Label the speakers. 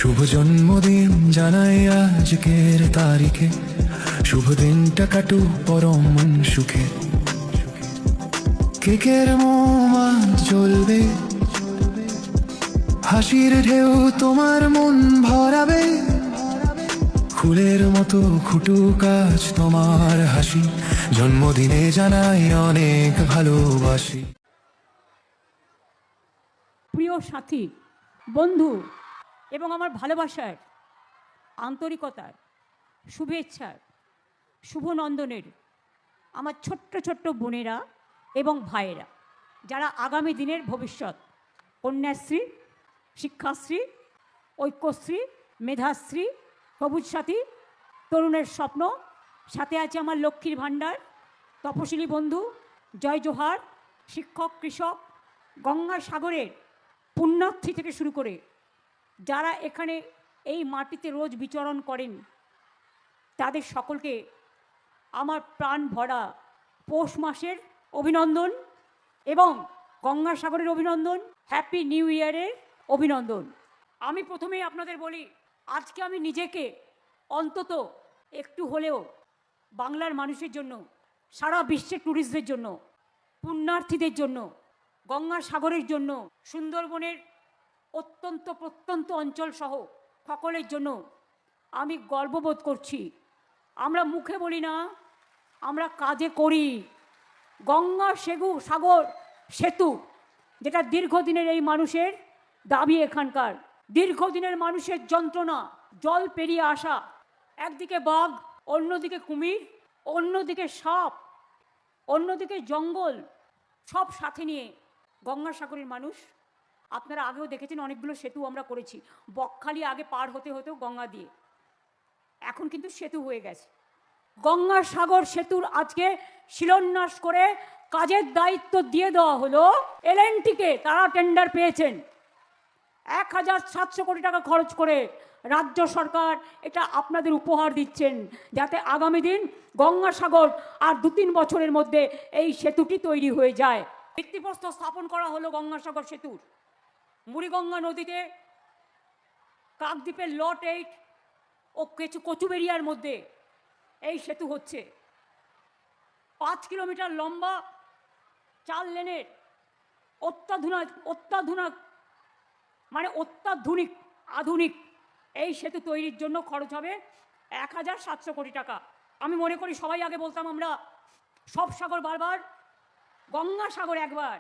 Speaker 1: শুভ জন্মদিন জানাই আজকের তারিখে, শুভ দিনটা কাটুক পরম সুখে। কেকের মোমা জ্বলবে, হাসির ঢেউ তোমার মন ভরাবে, ফুলের মতো ফুটুক আজ তোমার হাসি, জন্মদিনে জানাই অনেক ভালোবাসি।
Speaker 2: প্রিয় সাথী, বন্ধু এবং আমার ভালোবাসার, আন্তরিকতার, শুভেচ্ছার, শুভনন্দনের আমার ছোট্ট ছোট্ট বোনেরা এবং ভাইয়েরা, যারা আগামী দিনের ভবিষ্যৎ, কন্যাশ্রী, শিক্ষাশ্রী, ঐক্যশ্রী, মেধাশ্রী, সবুজ সাথী, তরুণের স্বপ্ন, সাথে আছে আমার লক্ষ্মীর ভাণ্ডার, তপশিলি বন্ধু, জয় জোহার, শিক্ষক, কৃষক, গঙ্গা সাগরের পুণ্যার্থী থেকে শুরু করে যারা এখানে এই মাটিতে রোজ বিচরণ করেন, তাদের সকলকে আমার প্রাণ ভরা পৌষ মাসের অভিনন্দন এবং গঙ্গাসাগরের অভিনন্দন, হ্যাপি নিউ ইয়ারের অভিনন্দন। আমি প্রথমেই আপনাদের বলি, আজকে আমি নিজেকে অন্তত একটু হলেও বাংলার মানুষের জন্য, সারা বিশ্বের ট্যুরিস্টদের জন্য, পুণ্যার্থীদের জন্য, গঙ্গাসাগরের জন্য, সুন্দরবনের অত্যন্ত প্রত্যন্ত অঞ্চল সহ সকলের জন্য আমি গর্ববোধ করছি। আমরা মুখে বলি না, আমরা কাজে করি। গঙ্গা সাগর সেতু, যেটা দীর্ঘদিনের এই মানুষের দাবি, এখানকার দীর্ঘদিনের মানুষের যন্ত্রণা, জল পেরিয়ে আসা, একদিকে বাঘ, অন্যদিকে কুমির, অন্যদিকে সাপ, অন্যদিকে জঙ্গল, সব সাথে নিয়ে গঙ্গাসাগরের মানুষ। আপনারা আগেও দেখেছেন অনেকগুলো সেতু আমরা করেছি। বকখালি আগে পার হতে হতো গঙ্গা দিয়ে, এখন কিন্তু সেতু হয়ে গেছে। গঙ্গাসাগর সেতুর আজকে শিলান্যাস করে কাজের দায়িত্ব দিয়ে দেওয়া হলো এলএনটিকে। তারা টেন্ডার পেয়েছেন। 1700 কোটি টাকা খরচ করে রাজ্য সরকার এটা আপনাদের উপহার দিচ্ছেন, যাতে আগামী দিন গঙ্গাসাগর আর 2-3 বছরের মধ্যে এই সেতুটি তৈরি হয়ে যায়। ভিত্তিপ্রস্তর স্থাপন করা হলো গঙ্গাসাগর সেতুর। মুড়িগঙ্গা নদীতে কাকদ্বীপের লট 8 ও কচুবেড়িয়ার মধ্যে এই সেতু হচ্ছে। 5 কিলোমিটার লম্বা, 4 লেনের অত্যাধুনিক আধুনিক এই সেতু তৈরির জন্য খরচ হবে 1700 কোটি টাকা। আমি মনে করি সবাই আগে বলতাম আমরা সব সাগর বারবার, গঙ্গাসাগর একবার।